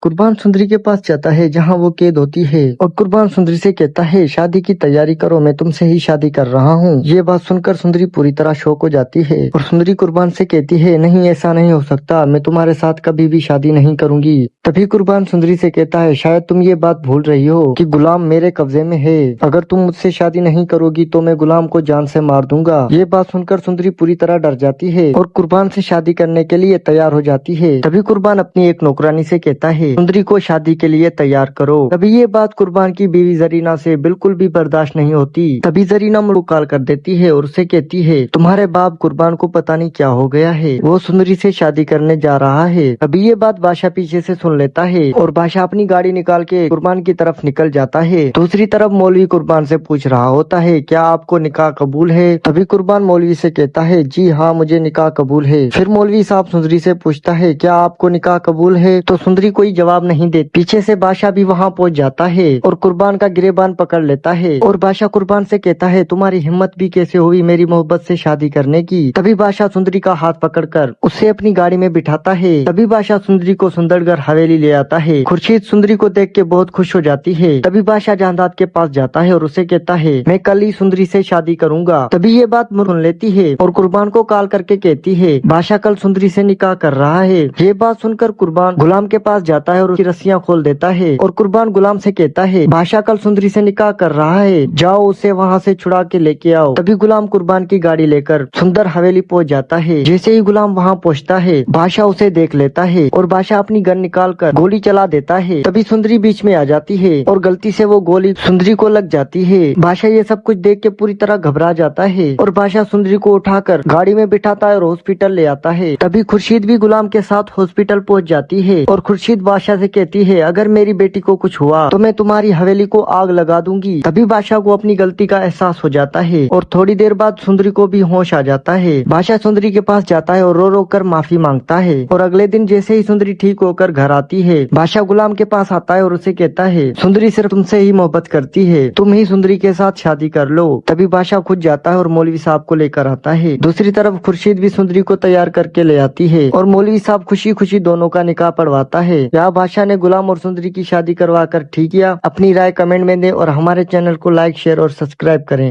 कुर्बान सुंदरी के पास जाता है जहां वो कैद होती है और कुर्बान सुंदरी से कहता है शादी की तैयारी करो, मैं तुमसे ही शादी कर रहा हूँ। ये बात सुनकर सुंदरी पूरी तरह शॉक हो जाती है और सुंदरी कुर्बान से कहती है नहीं, ऐसा नहीं हो सकता, मैं तुम्हारे साथ कभी भी शादी नहीं करूंगी। तभी कुर्बान सुंदरी से कहता है शायद तुम ये बात भूल रही हो कि गुलाम मेरे कब्जे में है, अगर तुम मुझसे शादी नहीं करोगी तो मैं गुलाम को जान से मार दूंगा। ये बात सुनकर सुंदरी पूरी तरह डर जाती है और कुर्बान से शादी करने के लिए तैयार हो जाती है। तभी कुर्बान अपनी एक नौकरानी से कहता है सुंदरी को शादी के लिए तैयार करो। तभी ये बात कुर्बान की बीवी जरीना से बिल्कुल भी बर्दाश्त नहीं होती। तभी जरीना मुड़ कॉल कर देती है और उसे कहती है तुम्हारे बाप कुर्बान को पता नहीं क्या हो गया है, वो सुंदरी से शादी करने जा रहा है। तभी ये बात बादशाह पीछे से सुन लेता है और बादशाह अपनी गाड़ी निकाल के कुर्बान की तरफ निकल जाता है। दूसरी तरफ मौलवी कुर्बान से पूछ रहा होता है क्या आपको निकाह कबूल है। तभी कुर्बान मौलवी से कहता है जी हाँ, मुझे निकाह कबूल है। फिर मौलवी साहब सुंदरी से पूछता है क्या आपको निकाह कबूल है, तो सुंदरी कोई जवाब नहीं देती। पीछे से बादशाह भी वहाँ पहुँच जाता है और कुर्बान का गिरेबान पकड़ लेता है और बादशाह कुर्बान से कहता है तुम्हारी हिम्मत भी कैसे हुई मेरी मोहब्बत से शादी करने की। तभी बादशाह सुंदरी का हाथ पकड़कर उसे अपनी गाड़ी में बिठाता है। तभी बादशाह सुंदरी को सुंदरगढ़ हवेली ले आता है। खुर्शीद सुंदरी को देख के बहुत खुश हो जाती है। तभी बादशाह जहांदाद के पास जाता है और उसे कहता है मैं कल ही सुंदरी से शादी करूंगा। तभी ये बात सुन लेती है और कुर्बान को कॉल करके कहती है बादशाह कल सुंदरी से निकाह कर रहा है। ये बात सुनकर कुर्बान गुलाम के पास जाता है और उसकी रस्सियां खोल देता है और कुर्बान गुलाम से कहता है बादशाह कल सुंदरी से निकाह कर रहा है, जाओ उसे वहाँ से छुड़ा के लेके आओ। तभी गुलाम कुर्बान की गाड़ी लेकर सुंदर हवेली पहुँच जाता है। जैसे ही गुलाम वहाँ पहुँचता है बादशाह उसे देख लेता है और बादशाह अपनी गन निकाल कर गोली चला देता है। तभी सुंदरी बीच में आ जाती है और गलती से वो गोली सुंदरी को लग जाती है। बादशाह ये सब कुछ देख के पूरी तरह घबरा जाता है और बादशाह सुंदरी को उठाकर गाड़ी में बिठाता है और हॉस्पिटल ले आता है। तभी खुर्शीद भी गुलाम के साथ हॉस्पिटल पहुँच जाती है और खुर्शीद बादशाह से कहती है अगर मेरी बेटी को कुछ हुआ तो मैं तुम्हारी हवेली को आग लगा दूंगी। तभी बादशाह को अपनी गलती का एहसास हो जाता है और थोड़ी देर बाद सुंदरी को भी होश आ जाता है। बादशाह सुंदरी के पास जाता है और रो रो कर माफी मांगता है और अगले दिन जैसे ही सुंदरी ठीक होकर घर आती है बादशाह गुलाम के पास आता है और उसे कहता है सुंदरी सिर्फ तुमसे ही मोहब्बत करती है, तुम ही सुंदरी के साथ शादी कर लो। तभी बादशाह खुद जाता है और मौलवी साहब को लेकर आता है। दूसरी तरफ खुर्शीद भी सुंदरी को तैयार करके ले आती है और मौलवी साहब खुशी खुशी दोनों का निकाह पढ़वाता है। यहाँ बादशाह ने गुलाम और सुंदरी की शादी करवा कर ठीक किया। अपनी राय कमेंट में दें और हमारे चैनल को लाइक शेयर और सब्सक्राइब करें।